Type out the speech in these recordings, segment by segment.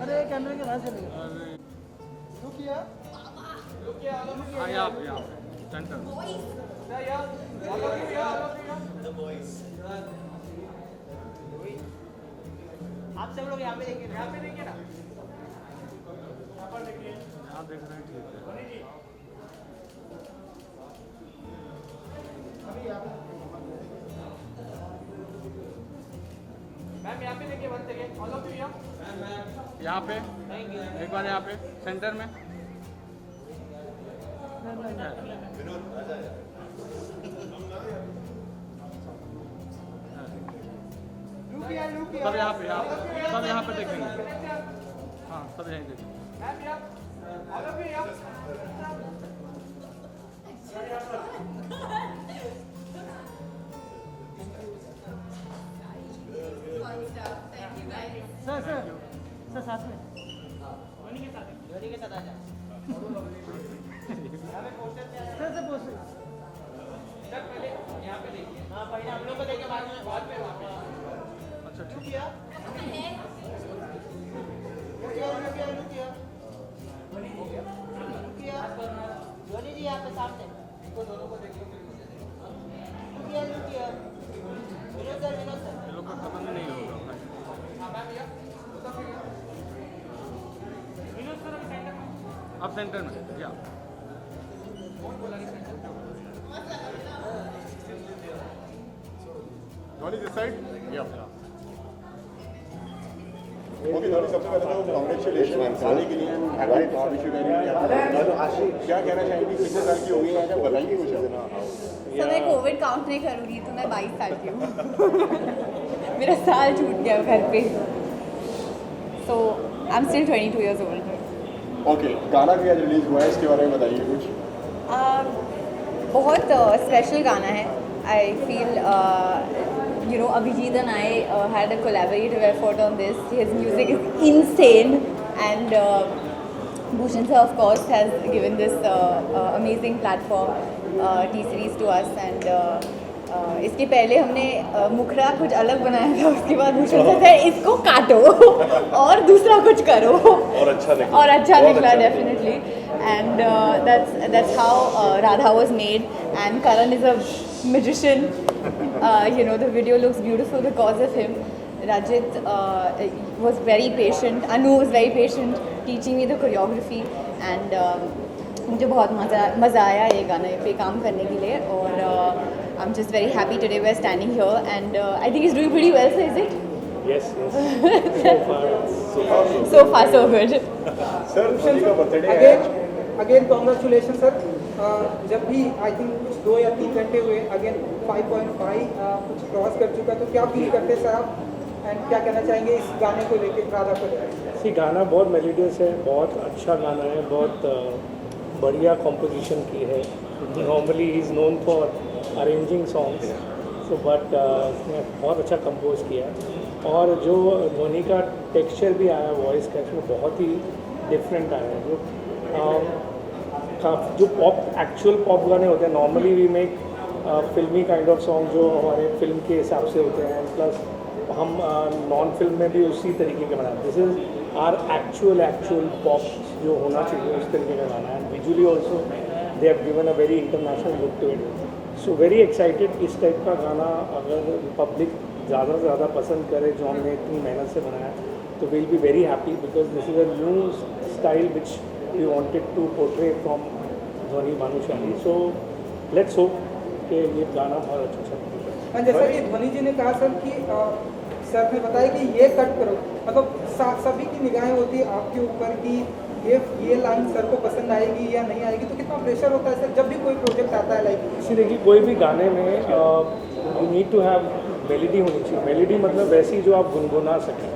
अरे कैमरे के बाहर चले गए। हाँ यहाँ सेंटर आप सब लोग यहाँ पे देखिए ना। यहाँ देख रहे हैं ठीक है। मैम यहाँ पे देखिए, 1 सेकेंड, ऑल ऑफ यू यहाँ पे एक बार यहाँ पे सेंटर में सब यहाँ पे सब यहाँ पे देखेंगे। हाँ सब यहीं देखेंगे। सर साथ में धोनी के साथ आ जा। सर पोस्टर सर पहले यहाँ पे देखिए। हाँ पहले हम लोग को देखिए, बाद में वॉल पे वहाँ पे। अच्छा ठीक रुकिया धोनी जी यहाँ पे सामने इनको दोनों को देखिए। विनोद सर ये लोग का खत्म नहीं होगा। अब सेंटर में या Dhoni this side? या Okay, Dhoni, सबसे पहले तो congratulations गाने के लिए राइट क्या कहना चाहेंगी? कितने साल की हो गई हैं? बताइए कुछ। तो मैं कोविड काउंट नहीं करूँगी, तो मैं 22 साल की हूँ। मेरा साल छूट गया घर पे। So I am still 22 years old. Okay, गाना भी आज रिलीज हुआ है, इसके बारे में बताइए कुछ। बहुत स्पेशल गाना है. I feel Abhijit and I had a collaborative effort on this. His music is insane, and Bhushan sir, of course, has given this amazing platform, T-Series to us. And इसके पहले हमने मुखड़ा कुछ अलग बनाया था, उसके बाद भूषण सर थे इसको काटो और दूसरा कुछ करो और अच्छा निकला definitely. And that's how Radha was made, and Karan is a magician. The video looks beautiful because of him. Rajit was very patient. Anu was very patient teaching me the choreography, and मुझे बहुत मज़ा आया ये गाने पे काम करने के लिए. और I'm just very happy today we're standing here, and I think he's doing pretty well. So is it? Yes. So far so good. Sir Dhoni का बर्थडे है। Again congratulation sir. जब भी आई थिंक कुछ 2 या 3 घंटे हुए, अगेन 5.5 कुछ cross कर चुका, तो क्या फील करते हैं सर आप, एंड क्या कहना चाहेंगे इस गाने को लेकर, राधा को लेकर? सी गाना बहुत मेलोडियस है, बहुत अच्छा गाना है, बहुत बढ़िया कॉम्पोजिशन की है. Normally he is known for arranging songs, so but उसने बहुत अच्छा कंपोज किया है. और जो धोनी का टेक्सचर भी आया वॉइस का, इसमें बहुत ही डिफरेंट आया है. जो पॉप एक्चुअल पॉप गाने होते हैं, नॉर्मली वी मेक फिल्मी काइंड ऑफ सॉन्ग जो हमारे फिल्म के हिसाब से होते हैं, प्लस हम नॉन फिल्म में भी उसी तरीके के बनाते हैं. This is our actual pop जो होना चाहिए उस तरीके का गाना है. Visually also they have given a very international look to it. So very excited. इस टाइप का गाना अगर पब्लिक ज़्यादा से ज़्यादा पसंद करे, जो हमने इतनी मेहनत से बनाया, तो will be very happy, because this is a new style which we wanted to portray from ध्वनि भानुशाली. सो लेट्स होप कि ये गाना बहुत अच्छा चलेगा. और जैसा कि ध्वनि जी ने कहा सर कि सर ने बताया कि ये कट करो, मतलब सभी की निगाहें होती है आपके ऊपर कि ये लाइन सर को पसंद आएगी या नहीं आएगी, तो कितना प्रेशर होता है सर जब भी कोई प्रोजेक्ट आता है लाइक? इसी देखिए कोई भी गाने में you need to have melody होनी चाहिए. मेलोडी मतलब वैसी जो आप गुनगुना सकें.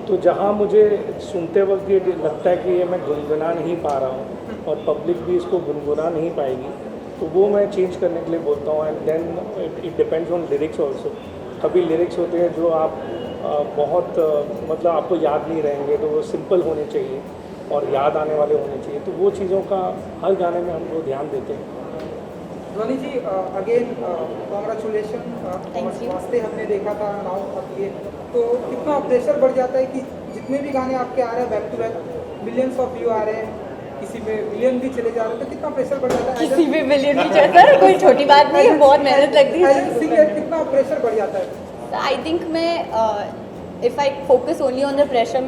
तो जहाँ मुझे सुनते वक्त ये लगता है कि ये मैं गुनगुना नहीं पा रहा हूँ और पब्लिक भी इसको गुनगुना नहीं पाएगी, तो वो मैं चेंज करने के लिए बोलता हूँ. And then it depends on lyrics also. कभी लिरिक्स होते हैं जो आप बहुत मतलब आपको याद नहीं रहेंगे, तो वो सिंपल होने चाहिए और याद आने वाले होने चाहिए. तो वो चीज़ों का हर गाने में हम लोग ध्यान देते हैं. ध्वनि जी अगेन कॉन्ग्रेचुलेशन. Thank you. वास्ते हमने देखा था नाउ अब ये, तो कितना प्रेशर बढ़ जाता है कि जितने भी गाने आपके आ रहे हैं back to back millions of view आ रहे हैं, किसी पे मिलियन भी चले जा रहे हैं, तो कितना प्रेशर बढ़ जाता है? किसी भी मिलियन की चक्कर कोई छोटी बात नहीं है, बहुत मेहनत लगती है. कितना प्रेशर बढ़ जाता है? आई थिंक मैं if I focus only on the pressure,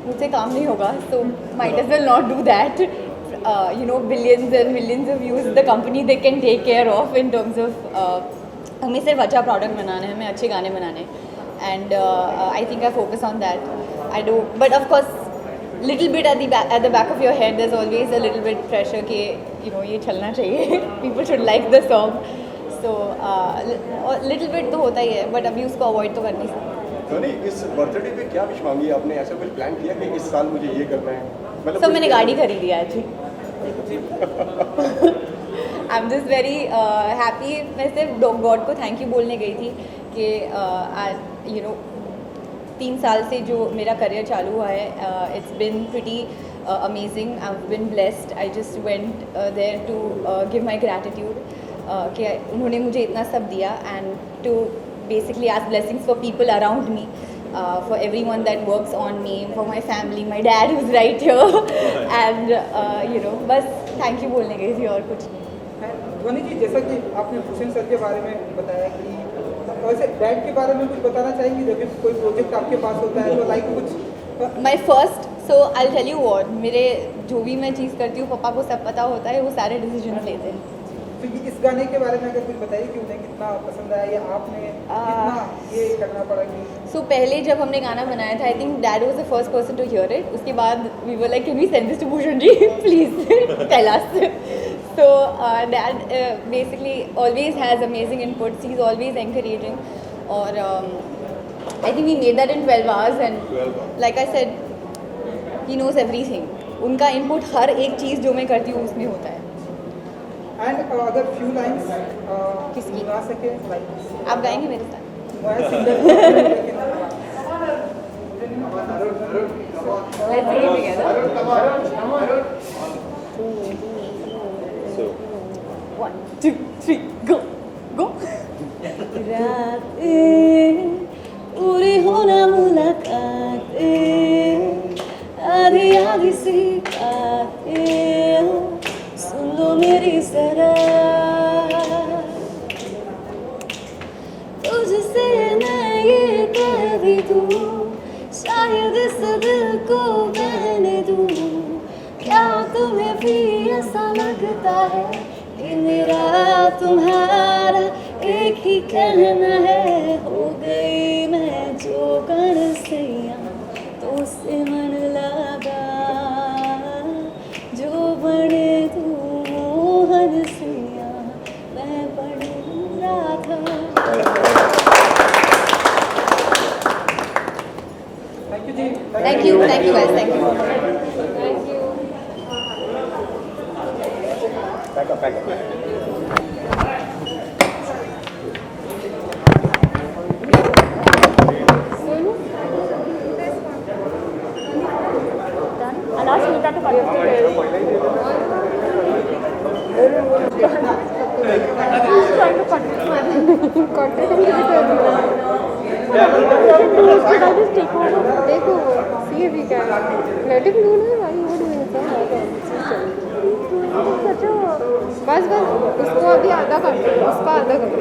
मुझसे काम नहीं होगा. So might as well not do that. You know, billions and millions of views the company they can take care of in terms of हमें सिर्फ अच्छा product बनाना है, हमें अच्छे गाने बनाने हैं. And I think I focus on that. I do, but of course little bit at the back of your head there's always a little bit pressure कि you know ये चलना चाहिए, people should like the song. So little bit तो होता ही है, but अभी उसको avoid तो कर नहीं सकते. तो नहीं, इस बर्थडे पे क्या विश मांगी आपने? ऐसा कुछ प्लान किया कि इस साल मुझे ये करना है? मतलब मैंने गाड़ी खरीदी है आज. I am just very happy. मैं सिर्फ गॉड को थैंक यू बोलने गई थी कि यू नो 3 साल से जो मेरा करियर चालू हुआ है, it's been pretty amazing. I have been blessed. I just went there to give my gratitude कि उन्होंने मुझे इतना सब दिया, and to basically ask blessings for people around me. For everyone that works on me, for my family, my dad who's right here, and you know, बस thank you बोलने गई थी और कुछ नहीं. ध्वनि जी, जैसा कि आपने भूषण सर के बारे में बताया कि वैसे डैड के बारे में कुछ बताना चाहेंगे जब भी कोई प्रोजेक्ट आपके पास होता है तो लाइक कुछ? My first, so I'll tell you what, मेरे जो भी मैं चीज़ करती हूँ पापा को सब पता होता है, वो सारे डिसीजन लेते हैं. तो इस गाने के बारे में अगर कुछ बताइए कि उन्हें कितना पसंद आया या आपने कितना ये करना पड़ा कि? So पहले जब हमने गाना बनाया था, I think dad was the first person to hear it. उसके बाद we were like can we send this to Bhushan ji please tell us. So dad basically always has amazing inputs. He's always encouraging. और I think we made that in 12 hours, and like I said, he knows everything. उनका input हर एक चीज़ जो मैं करती हूँ उसमें होता है. एंड अगर फ्यू लाइंस किसकी? गा सके लाइक आप गाएंगे मेरे साथ? मैं singer Let's sing it together. So 1, 2, 3, go, go. रातें पूरी होना मुलाकातें, आधी आधी सी बातें, सुन लो मेरी जरा. तुझसे मैं ये कह भी दूँ, शायद इस दिल को बहने दूँ. क्या तुम्हें भी ऐसा लगता है कि मेरा तुम्हारा एक ही कहना है? हो गई मैं जो कर सैया, तो उससे मन लगा, जो बने तू मोहन सैया, मैं बन Radha. Thank you ji. Thank you guys, thank you. Thank you. back up. देखो see if we can let him know ना why you doing so. बस उसको अभी आधा कर दो, उसका आधा कर दो.